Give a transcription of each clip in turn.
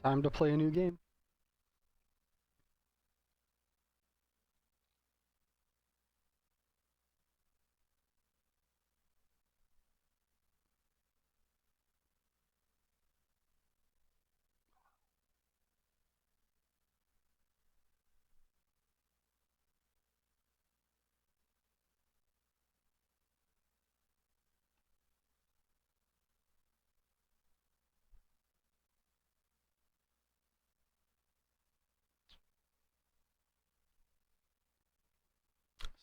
Time to play a new game.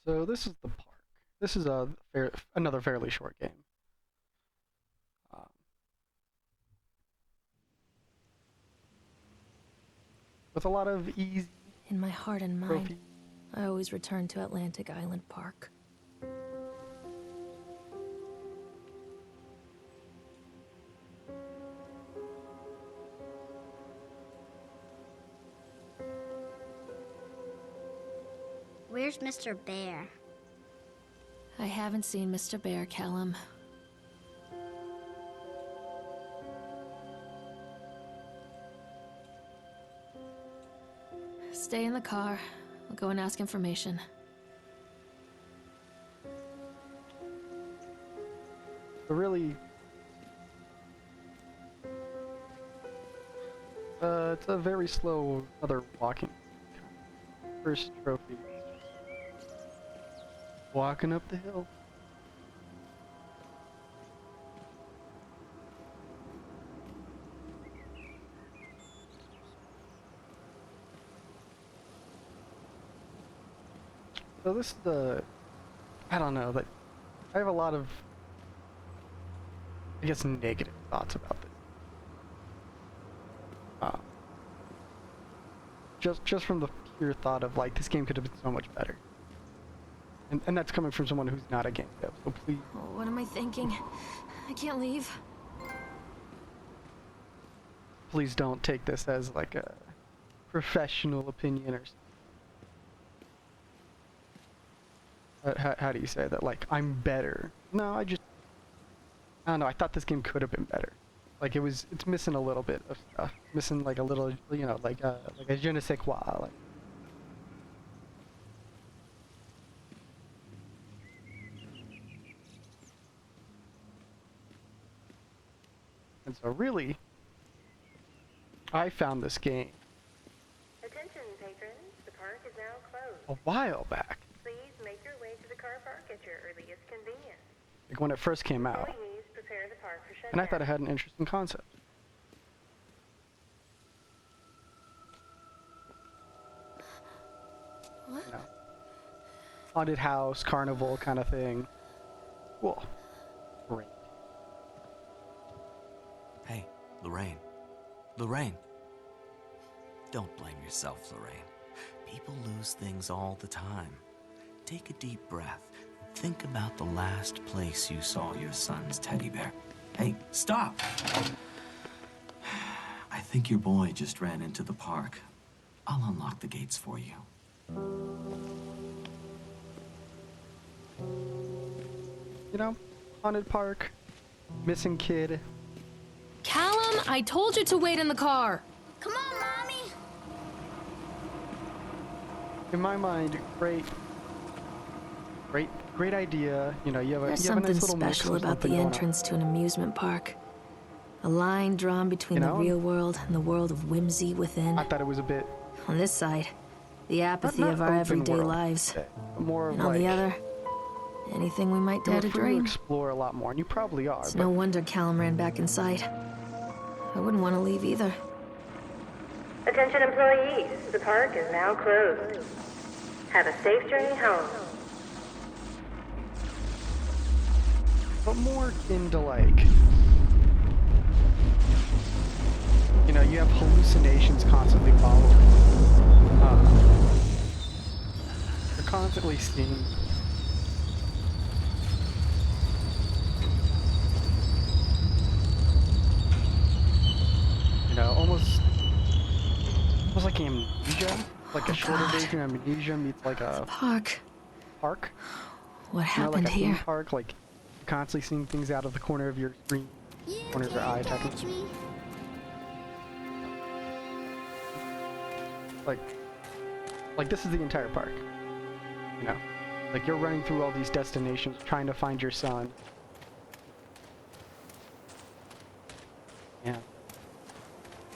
So this is the park. This is another fairly short game. Um, with a lot of easy In my heart and mind, trophies. I always return to Atlantic Island Park. Where's Mr. Bear? I haven't seen Mr. Bear, Callum. Stay in the car. I'll go and ask information. But really, it's a very slow other walking. First trophy. Walking up the hill. So this is I don't know, that I have a lot of, I guess, negative thoughts about this. Just from the pure thought of, like, this game could have been so much better. And that's coming from someone who's not a game dev, so please. Oh, what am I thinking? I can't leave. Please don't take this as, like, a professional opinion or how do you say that? Like, I'm better. No, I don't know, I thought this game could have been better. Like, it's missing a little bit of stuff. Missing, like, a little, you know, like a je ne sais quoi. Like. And so really, I found this game Attention, patrons. The park is now closed. a while back. Please make your way to the car park at your earliest convenience. Like when it first came out. Employees prepare the park for shutdown. And I thought it had an interesting concept. What? You know, haunted house, carnival kind of thing. Cool. Great. Hey, Lorraine. Lorraine. Don't blame yourself, Lorraine. People lose things all the time. Take a deep breath. Think about the last place you saw your son's teddy bear. Hey, stop! I think your boy just ran into the park. I'll unlock the gates for you. You know, haunted park, missing kid. Callum, I told you to wait in the car. Come on, Mommy! In my mind, great idea. You know, you have a There's you have a something nice little mix special of about the something going on. entrance to an amusement park. A line drawn between You the know? real world and the world of whimsy within. I thought it was a bit On this side, the apathy not of our open everyday world, lives. more of And on like the other, anything we might dare to you're free to dream. explore a lot more, and you probably are. It's But no wonder Callum ran back inside. I wouldn't want to leave either. Attention, employees. The park is now closed. Have a safe journey home. more into like, you know, you have hallucinations constantly following. You're constantly seeing. You know, almost like amnesia, like a shorter version of amnesia meets like a Park. park. What You know, like happened a theme here? park, like you're constantly seeing things out of the corner of your screen, corner of your eye, technically. like this is the entire park. You know, like you're running through all these destinations trying to find your son. Yeah.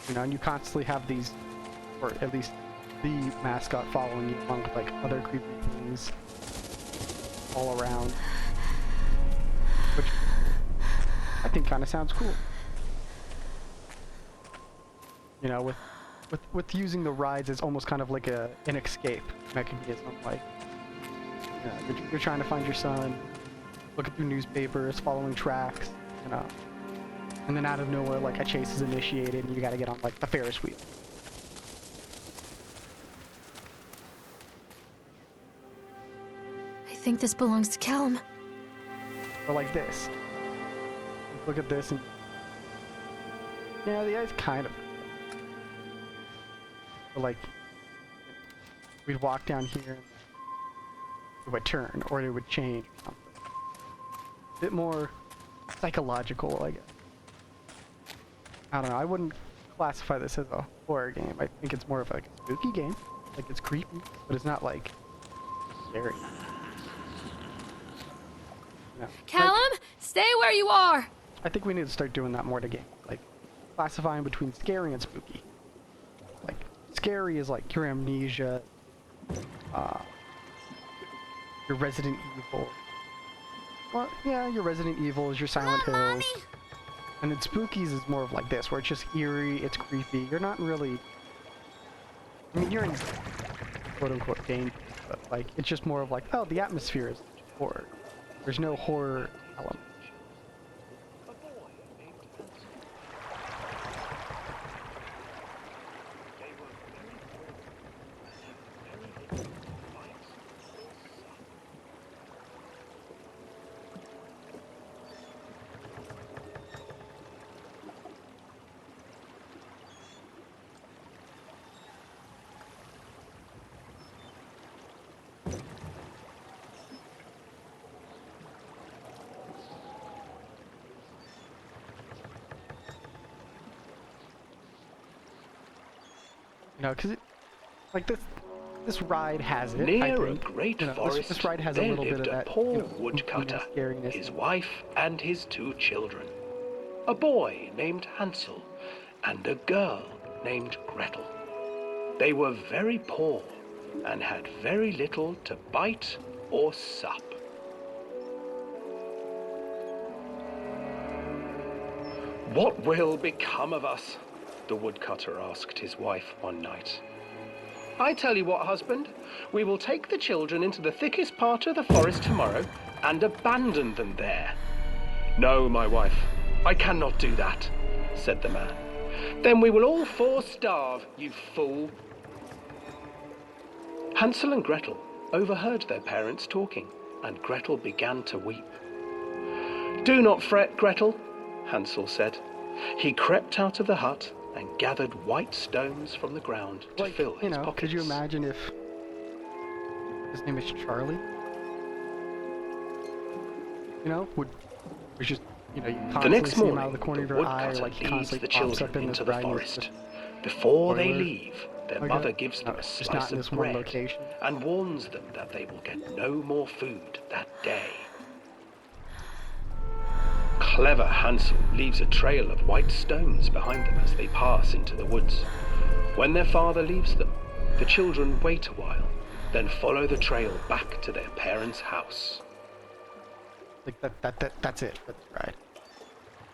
You know, and you constantly have these, or at least the mascot following you along with like other creepy things all around, which I think kind of sounds cool. You know, with using the rides as almost kind of like an escape mechanism, like you know, you're trying to find your son, looking through newspapers, following tracks, you know, and then out of nowhere like a chase is initiated and you got to get on like the Ferris wheel. I think this belongs to Callum. Or like this. Look at this and yeah, the guy's kind of. But like, we'd walk down here and it would turn or it would change or something. A bit more psychological, I guess. I don't know, I wouldn't classify this as a horror game. I think it's more of like a spooky game. Like it's creepy, but it's not like scary. No. Callum, stay where you are! I think we need to start doing that more to game. Like, classifying between scary and spooky. Like, scary is like your Amnesia, your Resident Evil. Well, yeah, your Resident Evil is your Silent Come on, Hills. Mommy. And then spookies is more of like this, where it's just eerie, it's creepy. You're not really... I mean, you're in quote-unquote danger, but like, it's just more of like, oh, the atmosphere is horror. There's no horror element. You know, because like this ride has it. Near I a think. great You know, forest, this ride has a there little bit lived of a that, poor you know, woodcutter, scariness. his wife and his 2 children. A boy named Hansel and a girl named Gretel. They were very poor and had very little to bite or sup. What will become of us? The woodcutter asked his wife one night. I tell you what, husband, we will take the children into the thickest part of the forest tomorrow and abandon them there. No, my wife, I cannot do that, said the man. Then we will all 4 starve, you fool. Hansel and Gretel overheard their parents talking, and Gretel began to weep. Do not fret, Gretel, Hansel said. He crept out of the hut and gathered white stones from the ground to fill his pockets. Could you imagine if his name is Charlie? You know, would just, you know, you The constantly next see him morning, out of the corner of the your eye, or woodcutter like he leads constantly the pops up children in into this the ride and he's forest. just- Before they Spoiler. leave, their Okay. mother gives them No, a just slice not in of this one bread location. and warns them that they will get no more food that day. Clever Hansel leaves a trail of white stones behind them as they pass into the woods. When their father leaves them, the children wait a while, then follow the trail back to their parents' house. Like that's it for this ride.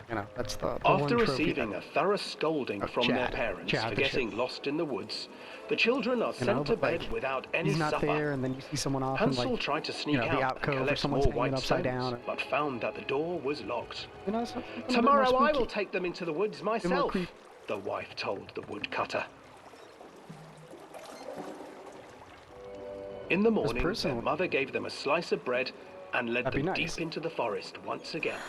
You know, that's the After one trophy receiving that- a thorough scolding of from their Chad. parents Chad for the getting lost in the woods, the children are you know, sent to but, bed like, without any he's not supper. there, and then you see someone off and Hansel like, tried to sneak you know, the out and alcove or collect someone's more hanging white upside stones, down. Or, but found that the door was locked. you know, something a little bit more Tomorrow I spooky. will take them into the woods myself, creep- the wife told the woodcutter. In the morning, their personal. mother gave them a slice of bread and led That'd be them nice. deep into the forest once again.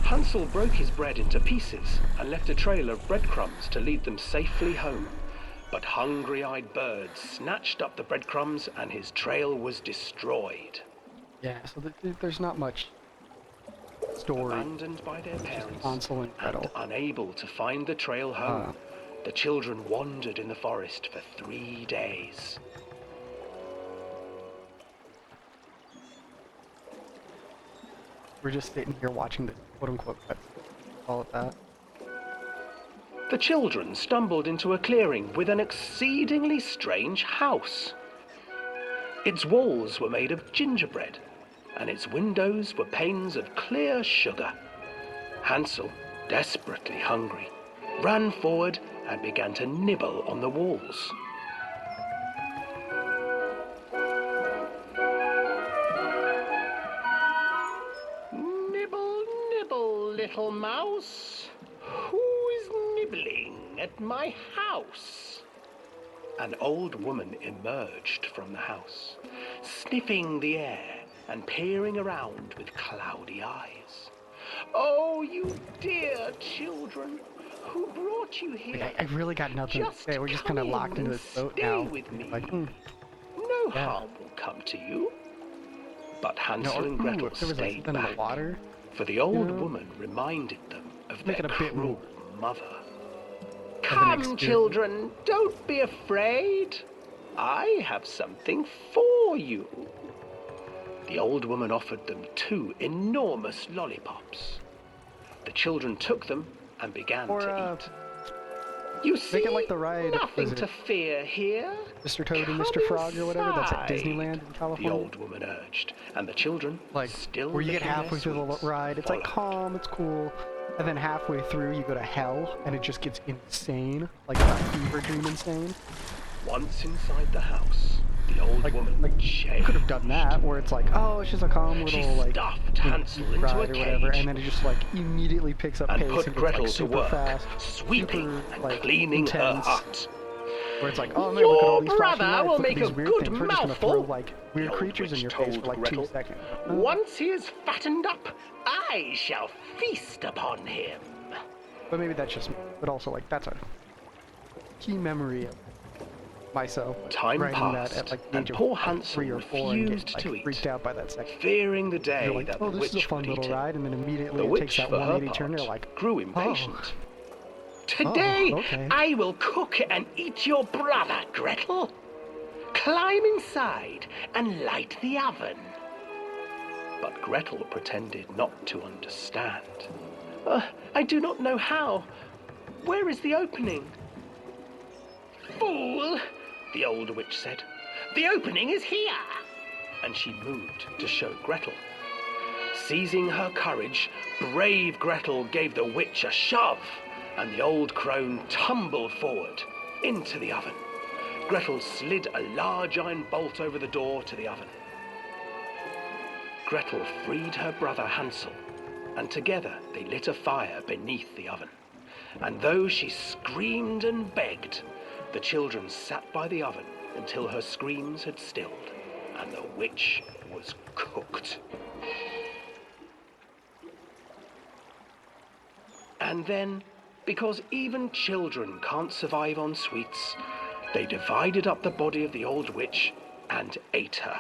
Hansel broke his bread into pieces and left a trail of breadcrumbs to lead them safely home. But hungry-eyed birds snatched up the breadcrumbs and his trail was destroyed. Yeah, so there's not much story. Abandoned by their parents Hansel and Gretel. unable to find the trail home, the children wandered in the forest for 3 days. We're just sitting here watching the quote-unquote cut. Call it that. The children stumbled into a clearing with an exceedingly strange house. Its walls were made of gingerbread, and its windows were panes of clear sugar. Hansel, desperately hungry, ran forward and began to nibble on the walls. Nibble, nibble, little mouse. Who is nibbling at my house? An old woman emerged from the house, sniffing the air and peering around with cloudy eyes. Oh, you dear children, who brought you here? Like, I really got nothing to say. We're just kind of locked into this boat now. With me. Like, No harm will come to you. But Hansel and Gretel if there was like stayed something in back, the water, for the old woman reminded them of Make their it a bit cruel more mother. of an Come, experience. children, don't be afraid. I have something for you. The old woman offered them 2 enormous lollipops. The children took them and began to eat. You see, make it like the ride. nothing Was it to fear here. Mr. Toad and Come Mr. Frog or whatever? That's at inside, Disneyland in California. the old woman urged, and the children, Like, still where you get licking their halfway through the sweets, ride, it's like followed. calm, it's cool, and then halfway through you go to hell, and it just gets insane, like a fever dream insane. Once inside the house, the old woman changed. You could have done that, where it's like, oh, it's just a calm She little like stuffed Hansel into ride a or whatever, cage and then it just like immediately picks up and pace put and gets Gretel like to super work, fast, sweeping super and like cleaning her intense. hut. Where it's like, oh man, look at all these Your flashing brother lights, will look at make these a weird good things. We're just gonna throw mouthful, like the weird old creatures in witch your face for told like Gretel. 2 seconds. Once he is fattened up, I shall feast upon him. But maybe that's just me. But also like that's a key memory of myself Time writing passed, that at like the and age of poor Hansel 3 or 4 and refused get like to eat, freaked out by that second. fearing the day You're like, that oh, the this is a witch fun would little eat him. ride, and then immediately The it witch, takes that for her 180 turn. part, You're like, grew impatient. Today, okay. I will cook and eat your brother, Gretel. Climb inside and light the oven. But Gretel pretended not to understand. I do not know how. Where is the opening? Fool, the old witch said. The opening is here. And she moved to show Gretel. Seizing her courage, brave Gretel gave the witch a shove, and the old crone tumbled forward into the oven. Gretel slid a large iron bolt over the door to the oven. Gretel freed her brother Hansel, and together they lit a fire beneath the oven. And though she screamed and begged, the children sat by the oven until her screams had stilled, and the witch was cooked. And then, because even children can't survive on sweets, they divided up the body of the old witch and ate her.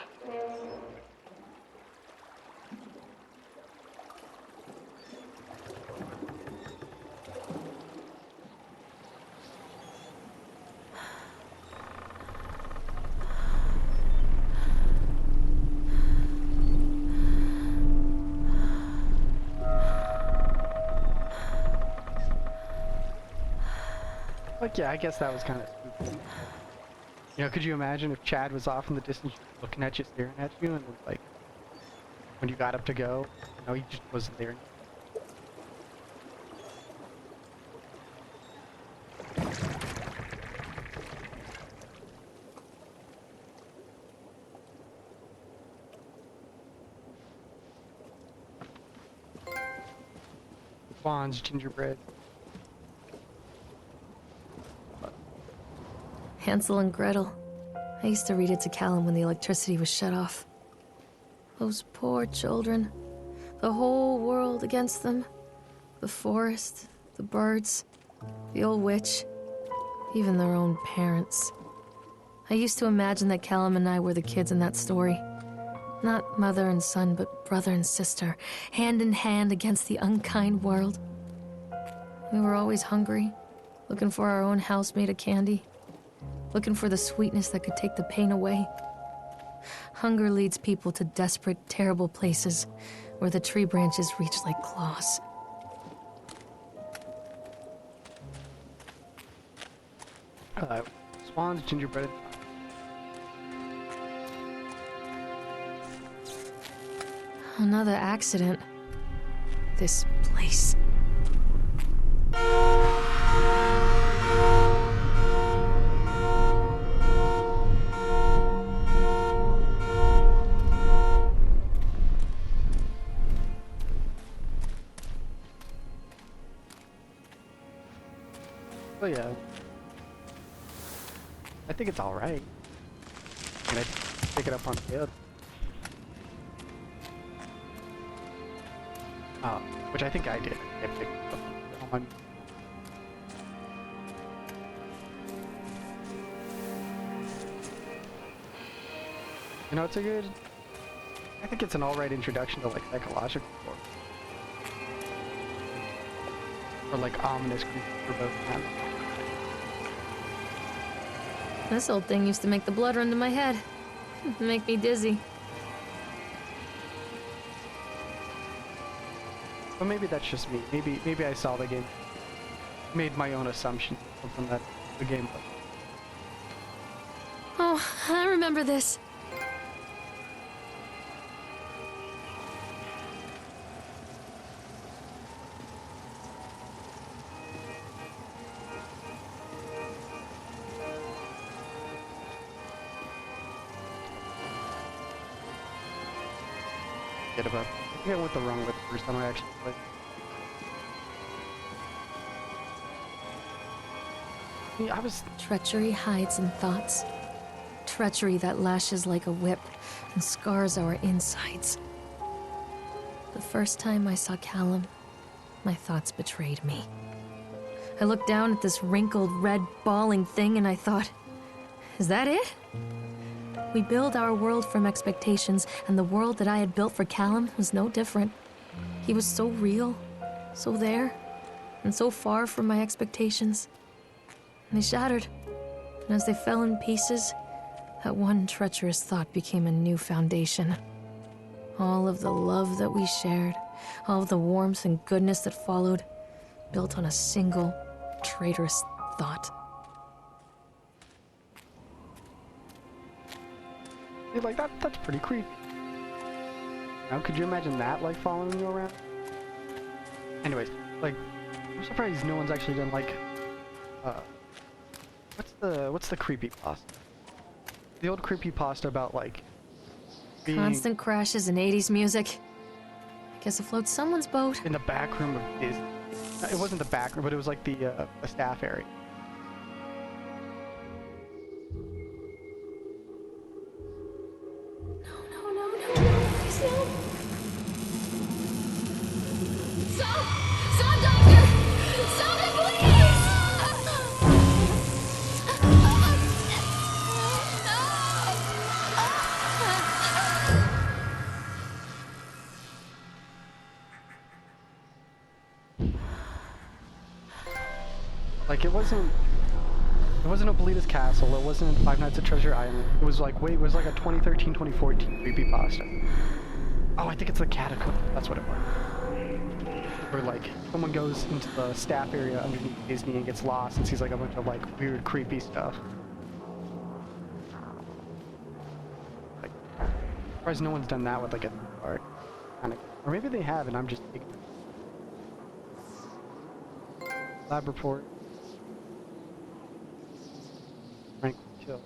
like, yeah, I guess that was kind of spooky. You know, could you imagine if Chad was off in the distance looking at you, staring at you, and then, like, when you got up to go, you know, he just wasn't there. Bonds, gingerbread. Hansel and Gretel. I used to read it to Callum when the electricity was shut off. Those poor children. The whole world against them. The forest, the birds, the old witch, even their own parents. I used to imagine that Callum and I were the kids in that story. Not mother and son, but brother and sister, hand in hand against the unkind world. We were always hungry, looking for our own house made of candy, looking for the sweetness that could take the pain away. Hunger leads people to desperate, terrible places where the tree branches reach like claws. Swans, gingerbread, and Another accident. This place. oh yeah. I think it's alright. Can I pick it up on the other? Which I think I did. I picked it up on. You know, it's a good. I think it's an alright introduction to like psychological horror. Or like ominous creatures for both hands. This old thing used to make the blood run to my head. Make me dizzy. But maybe that's just me. Maybe I saw the game, made my own assumptions from that the game. Oh, I remember this. Forget about. I think I went the wrong way the first time I actually played. Yeah, I was. Treachery hides in thoughts. Treachery that lashes like a whip and scars our insides. The first time I saw Callum, my thoughts betrayed me. I looked down at this wrinkled, red, bawling thing and I thought, is that it? We build our world from expectations, and the world that I had built for Callum was no different. He was so real, so there, and so far from my expectations. And they shattered, and as they fell in pieces, that one treacherous thought became a new foundation. All of the love that we shared, all of the warmth and goodness that followed, built on a single, traitorous thought. Dude, like that's pretty creepy. Now, could you imagine that, like, following you around? Anyways, like, I'm surprised no one's actually done, like, what's the creepypasta? The old creepypasta about, like, being Constant crashes and 80s music. I guess it floats someone's boat. in the back room of Disney. It wasn't the back room, but it was, like, the staff area. No, please no. Stop, doctor! Stop it, please! Like, it wasn't Oblita's Castle, it wasn't Five Nights at Treasure Island. It was like, it was like a 2013, 2014 creepypasta. Oh, I think it's the Catacomb. That's what it was. Where, like, someone goes into the staff area underneath Disney and gets lost and sees, like, a bunch of, like, weird, creepy stuff. Like, I'm surprised no one's done that with, like, a park. Or maybe they have, and I'm just ignorant. Lab report. Frank, chill.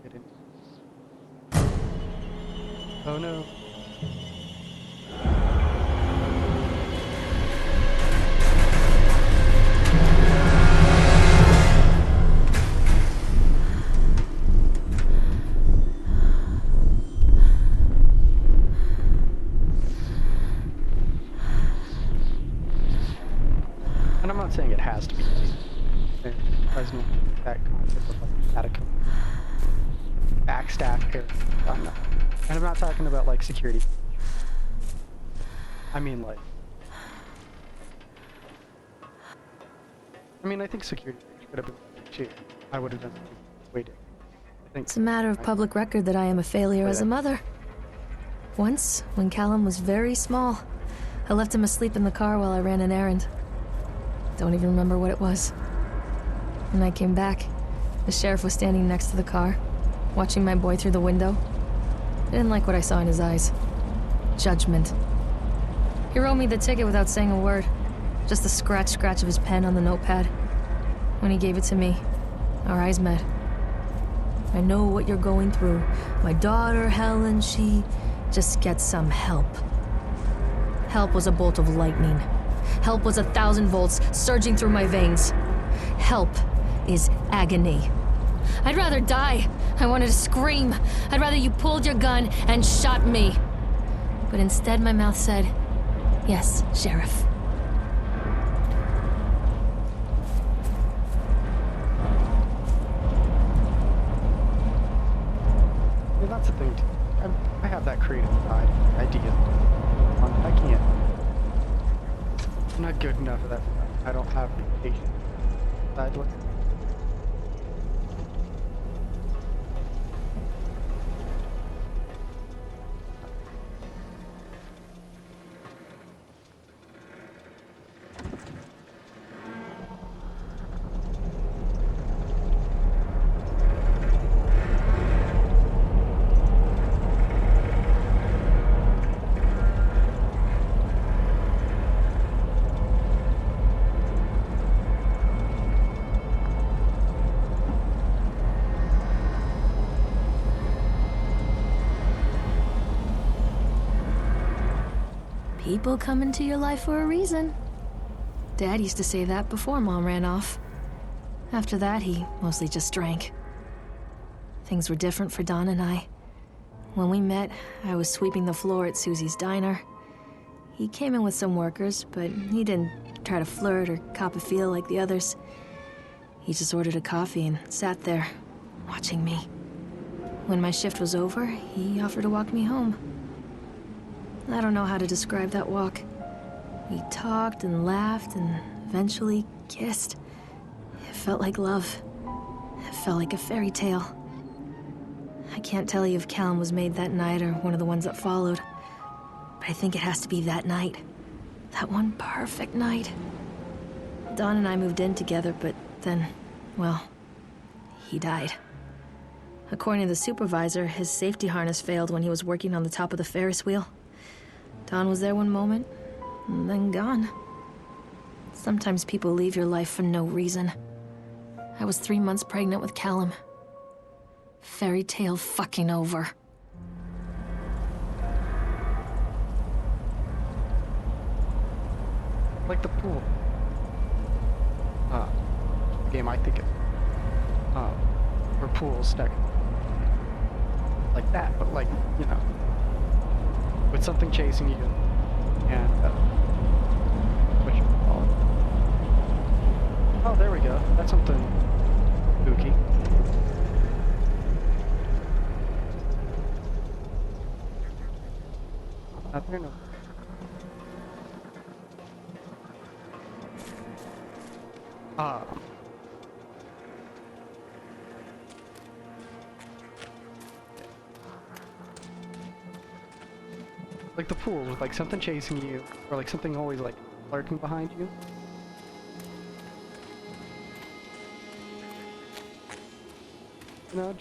Get in. Oh no. And I'm not saying it has to be President, that concept of like catacomb, backstaff here. I'm not. And I'm not talking about like security. I mean like. I mean, I think security could have been too. I would have done something way different. I think It's a matter of public record that I am a failure as a mother. Once, when Callum was very small, I left him asleep in the car while I ran an errand. Don't even remember what it was. When I came back, the sheriff was standing next to the car, watching my boy through the window. I didn't like what I saw in his eyes. Judgment. He wrote me the ticket without saying a word. Just the scratch of his pen on the notepad. When he gave it to me, our eyes met. I know what you're going through. My daughter, Helen, she just gets some help. Help was a bolt of lightning. Help was 1,000 volts surging through my veins. Help is agony. I'd rather die. I wanted to scream. I'd rather you pulled your gun and shot me. But instead my mouth said, yes, Sheriff. Yeah, that's the thing too. I have that creative side, idea. I can't. I'm not good enough for that stuff. I don't have the patience. Side look. People come into your life for a reason. Dad used to say that before Mom ran off. After that, he mostly just drank. Things were different for Don and I. When we met, I was sweeping the floor at Susie's diner. He came in with some workers, but he didn't try to flirt or cop a feel like the others. He just ordered a coffee and sat there, watching me. When my shift was over, he offered to walk me home. I don't know how to describe that walk. We talked and laughed and eventually kissed. It felt like love. It felt like a fairy tale. I can't tell you if Callum was made that night or one of the ones that followed, but I think it has to be that night. That one perfect night. Don and I moved in together, but then, well, he died. According to the supervisor, his safety harness failed when he was working on the top of the Ferris wheel. Don was there one moment, and then gone. Sometimes people leave your life for no reason. I was 3 months pregnant with Callum. Fairy tale fucking over. Like the pool. Game I think it. Or pools stuck. Like that, but like, you know. With something chasing you. And, what you call it? Oh, there we go. That's something spooky. Not there, no. Like the pool with like something chasing you, or like something always like lurking behind you. You know,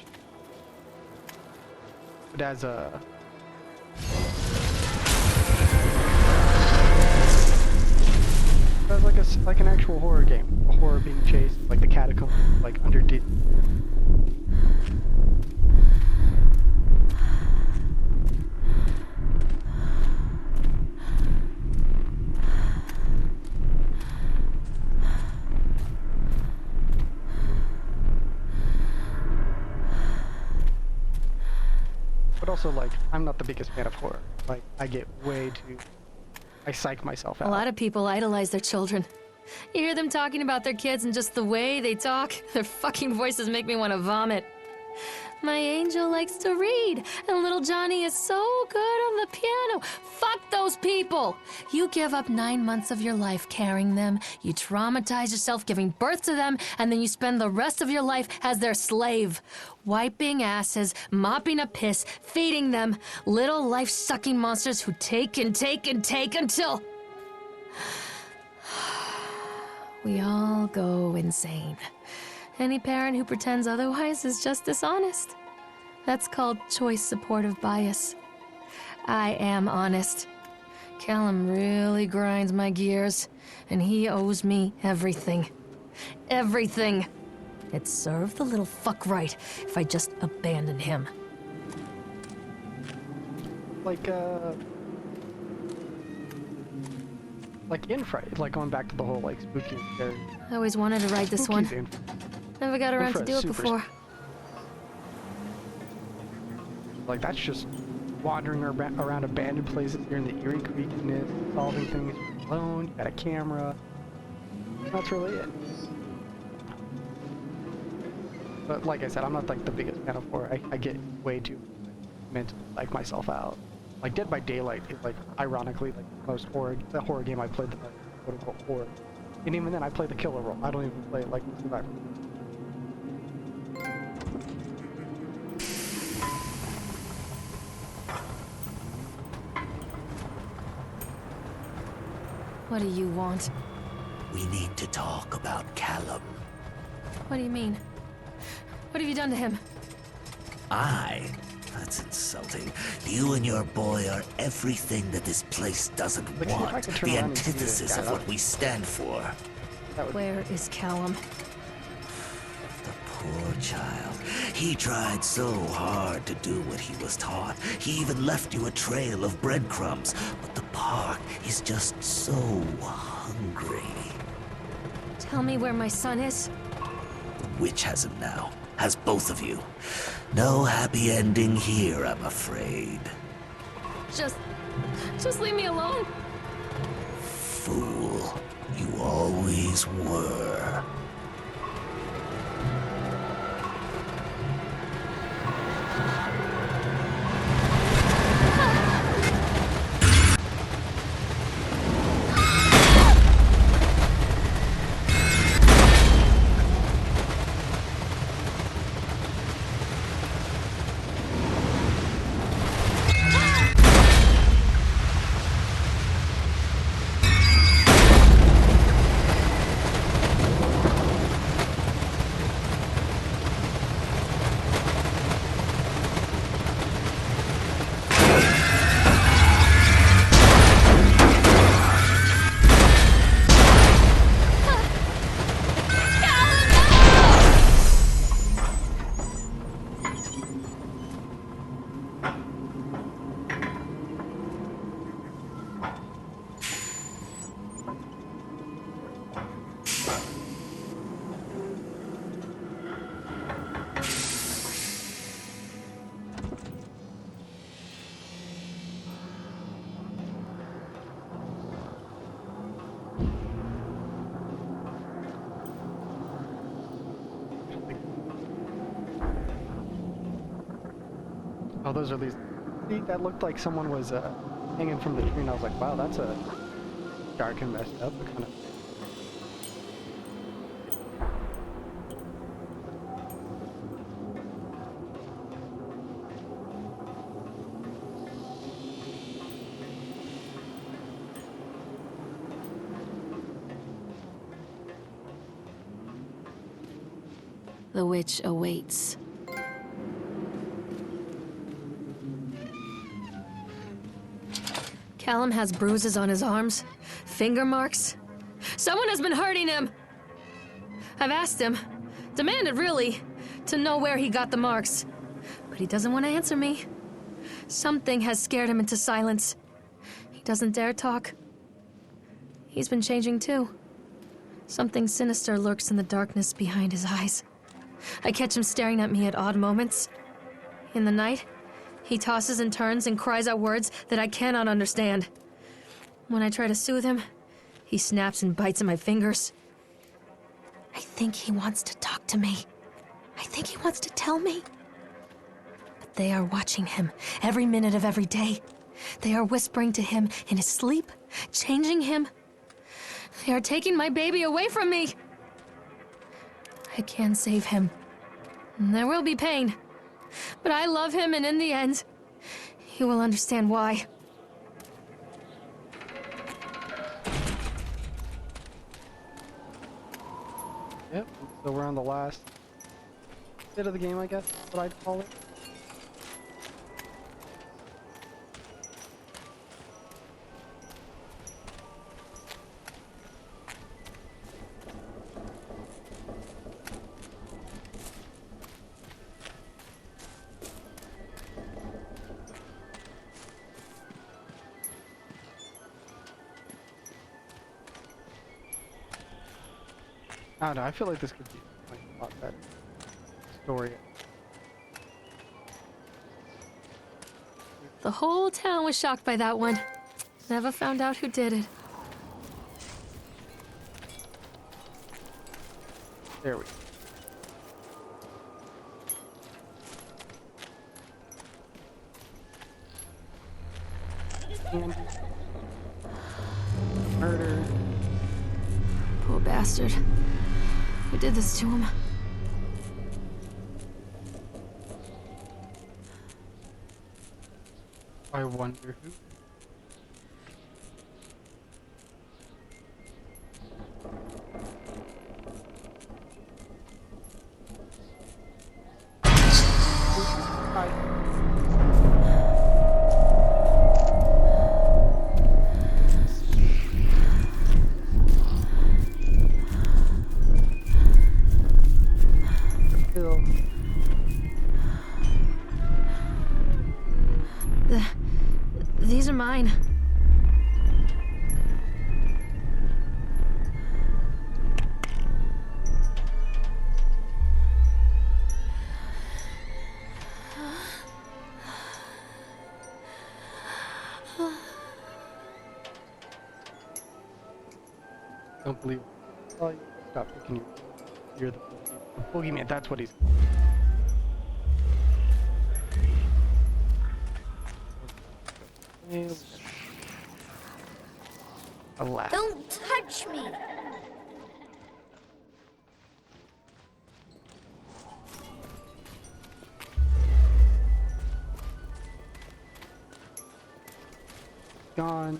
but as a like an actual horror game, a horror being chased, like the catacomb, like under deep. But also, like, I'm not the biggest fan of horror. Like, I get way too... I psych myself out. A lot of people idolize their children. You hear them talking about their kids and just the way they talk, their fucking voices make me want to vomit. My angel likes to read, and little Johnny is so good on the piano. Fuck those people! You give up 9 months of your life carrying them, you traumatize yourself giving birth to them, and then you spend the rest of your life as their slave. Wiping asses, mopping up piss, feeding them. Little life-sucking monsters who take and take and take until... we all go insane. Any parent who pretends otherwise is just dishonest. That's called choice supportive bias. I am honest. Callum really grinds my gears, and he owes me everything. Everything. It'd serve the little fuck right if I just abandoned him. Like in Fright, like going back to the whole like spooky and scary. I always wanted to write this one. Spooky's Never got around to Infra's do it super before. Like that's just wandering around abandoned places here in the eerie creepiness, solving things alone. You got a camera. That's really it. But like I said, I'm not like the biggest fan of horror. I get way too mentally like myself out. Like Dead by Daylight is like ironically like the horror game I played, the quote unquote horror. And even then I play the killer role. I don't even play it like survivor. What do you want? We need to talk about Callum. What do you mean? What have you done to him? That's insulting. You and your boy are everything that this place doesn't Look, see if I want. can turn The around and see this antithesis guy. of what we stand for. Where is Callum? The poor child. He tried so hard to do what he was taught. He even left you a trail of breadcrumbs. But the park is just so hungry. Tell me where my son is. The witch has him now. Has both of you. No happy ending here, I'm afraid. Just leave me alone. Fool. You always were. Oh, those are these. See, that looked like someone was hanging from the tree, and I was like, wow, that's a dark and messed up kind of. The witch awaits. Callum has bruises on his arms, finger marks. Someone has been hurting him. I've asked him, demanded really, to know where he got the marks. But he doesn't want to answer me. Something has scared him into silence. He doesn't dare talk. He's been changing too. Something sinister lurks in the darkness behind his eyes. I catch him staring at me at odd moments. In the night, he tosses and turns and cries out words that I cannot understand. When I try to soothe him, he snaps and bites at my fingers. I think he wants to talk to me. I think he wants to tell me. They are watching him every minute of every day. They are whispering to him in his sleep, changing him. They are taking my baby away from me. I can save him. There will be pain. But I love him, and in the end, he will understand why. Yep, so we're on the last bit of the game, I guess, is what I'd call it. I don't know, I feel like this could be like a lot better story. The whole town was shocked by that one. Never found out who did it. There we go. Candy. Murder. Poor bastard. Who did this to him? I wonder who. These are mine. Don't believe it. Oh, stop picking you. You're the boogeyman. That's what he's. Alas. Don't touch me! Gone.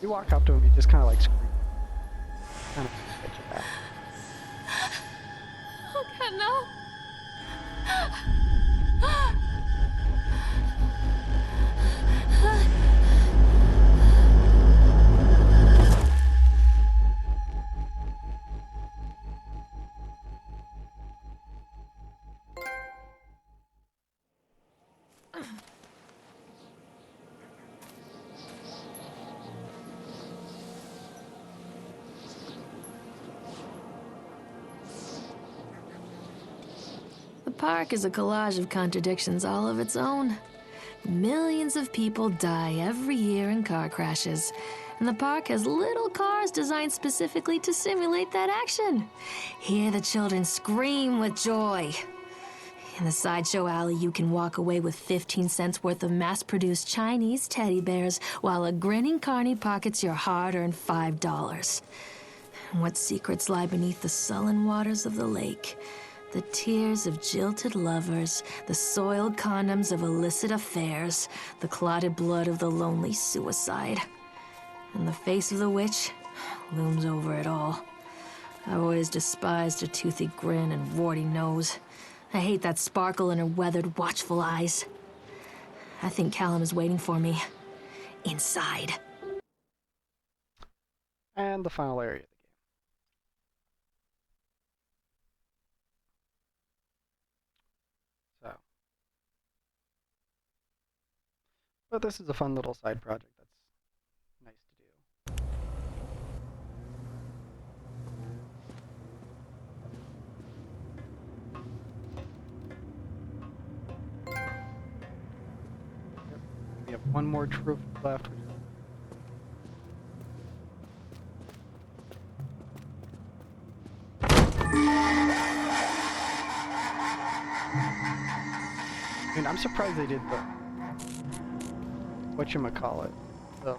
You walk up to him, he just kind of like screams. Kind of get you back. Oh God, no! The park is a collage of contradictions all of its own. Millions of people die every year in car crashes, and the park has little cars designed specifically to simulate that action. Hear the children scream with joy. In the sideshow alley, you can walk away with 15 cents worth of mass-produced Chinese teddy bears, while a grinning carny pockets your hard-earned $5. And what secrets lie beneath the sullen waters of the lake? The tears of jilted lovers, the soiled condoms of illicit affairs, the clotted blood of the lonely suicide. And the face of the witch looms over it all. I've always despised her toothy grin and warty nose. I hate that sparkle in her weathered, watchful eyes. I think Callum is waiting for me. Inside. And the final area of the game. So. But this is a fun little side project that's nice to do. Yep. We have one more trophy left. mean, I'm surprised they did the whatchamacallit. The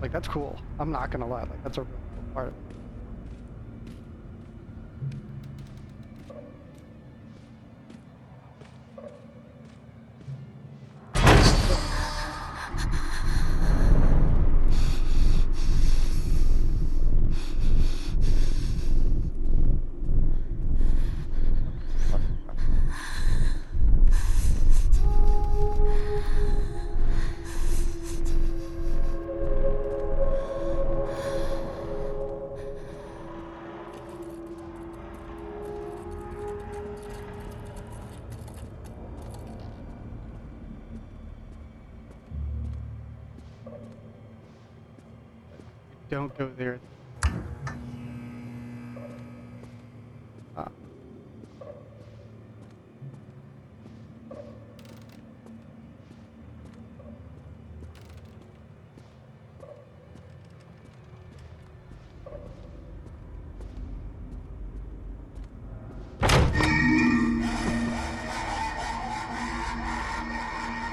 like that's cool. I'm not gonna lie, like that's a really cool part of it. Don't go there.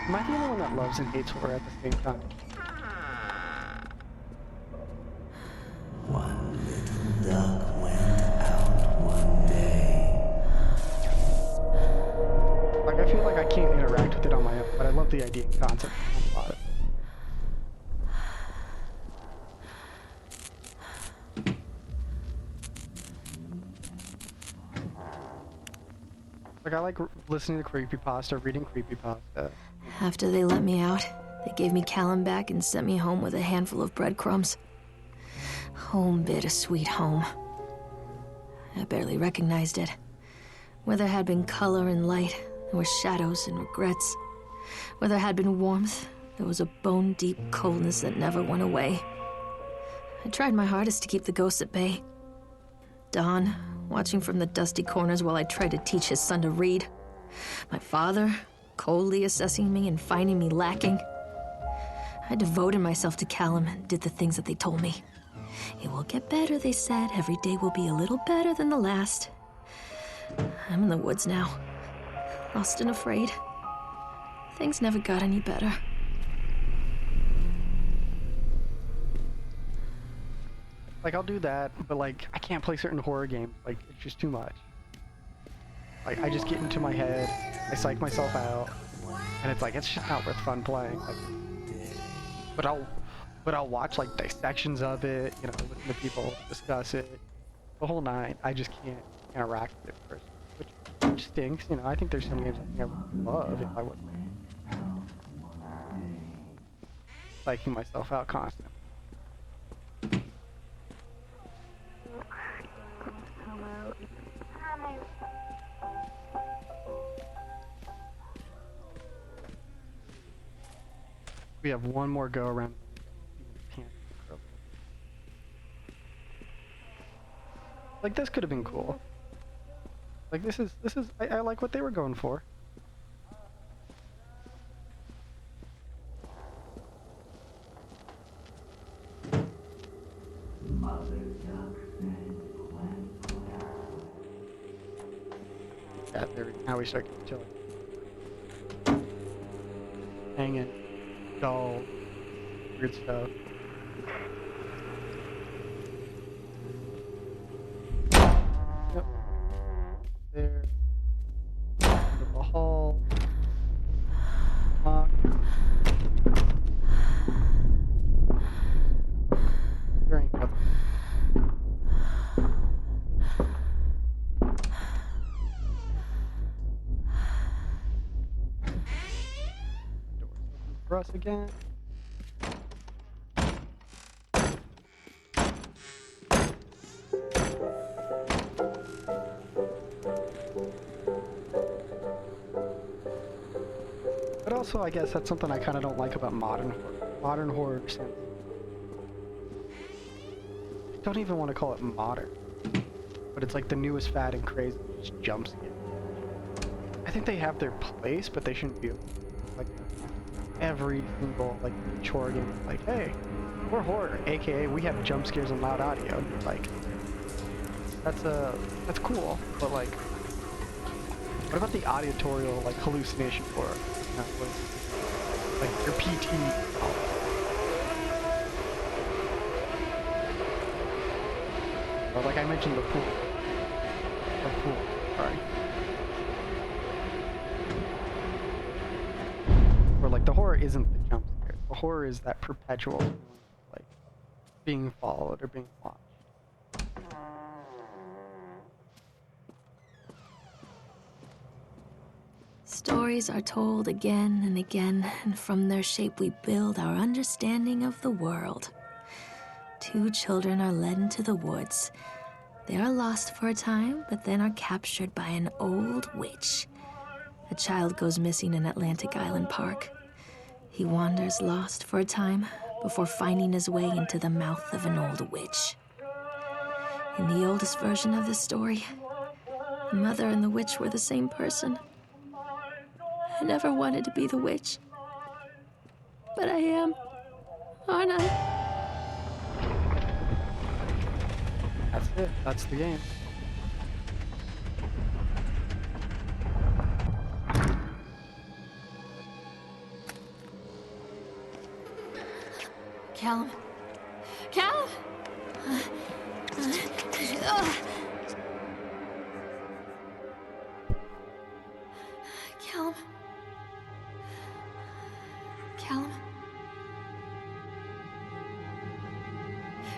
Am I the only one that loves and hates horror at the same time? One little duck went out one day. Like, I feel like I can't interact with it on my own, but I love the idea and concept a lot. Like, I like listening to creepypasta, reading creepypasta. After they let me out, they gave me Callum back and sent me home with a handful of breadcrumbs. Home, bittersweet home. I barely recognized it. Where there had been color and light, there were shadows and regrets. Where there had been warmth, there was a bone-deep coldness that never went away. I tried my hardest to keep the ghosts at bay. Don, watching from the dusty corners while I tried to teach his son to read. My father, coldly assessing me and finding me lacking. I devoted myself to Callum and did the things that they told me. It will get better, they said. Every day will be a little better than the last. I'm in the woods now, lost and afraid. Things never got any better. Like, I'll do that, but like, I can't play certain horror games. Like, it's just too much. Like, I just get into my head, I psych myself out, and it's like, it's just not worth fun playing. Like, but I'll watch like dissections of it, you know, listen to people discuss it, the whole nine. I just can't interact with it first, which stinks. You know, I think there's some games I think I would love if I wasn't psyching myself out constantly. We have one more go around. Like, this could have been cool. Like, this is I like what they were going for. Yeah, there. Now we start getting chilly. Hanging, dull, weird stuff. Yep. There. Into the hall. Lock. There ain't nothing. For us again. But also, I guess that's something I kind of don't like about modern horror. Modern horror sense. I don't even want to call it modern, but it's like the newest fad and crazy, just jump scare. I think they have their place, but they shouldn't be like every single like chore game. Like, hey, we're horror, aka we have jump scares and loud audio. Like, that's cool, but like, What about the auditorial, like, hallucination horror? You know, like your PT. Or like I mentioned, the pool. The pool, sorry. Or like the horror isn't the jump scare. The horror is that perpetual feeling of, like, being followed or being watched. Stories are told again and again, and from their shape we build our understanding of the world. Two children are led into the woods. They are lost for a time, but then are captured by an old witch. A child goes missing in Atlantic Island Park. He wanders lost for a time before finding his way into the mouth of an old witch. In the oldest version of the story, the mother and the witch were the same person. I never wanted to be the witch. But I am, aren't I? That's it. That's the game. Callum. Callum! Callum. Callum.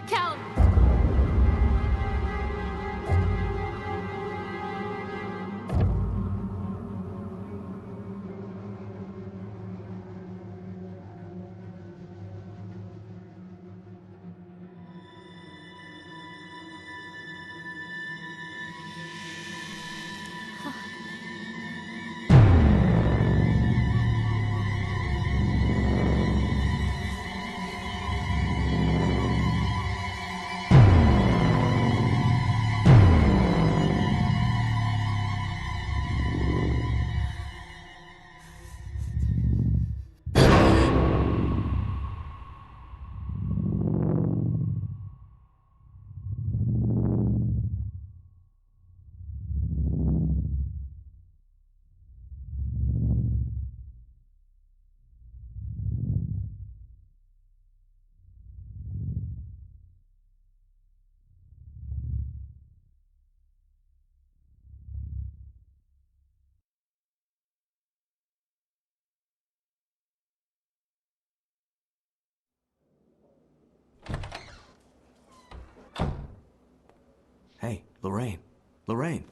Callum! Hey, Lorraine. Lorraine.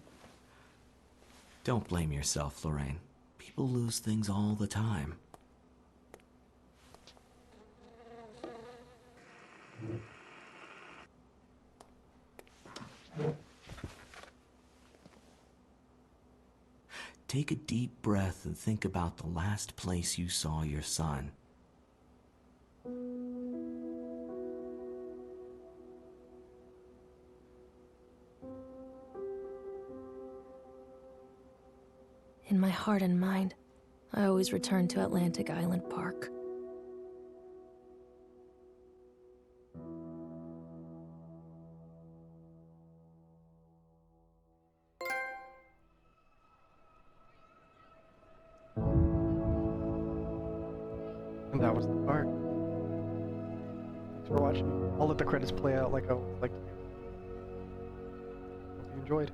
Don't blame yourself, Lorraine. People lose things all the time. Take a deep breath and think about the last place you saw your son. In my heart and mind, I always return to Atlantic Island Park. And that was the part. Thanks for watching. I'll let the credits play out like I like to do. Hope you enjoyed.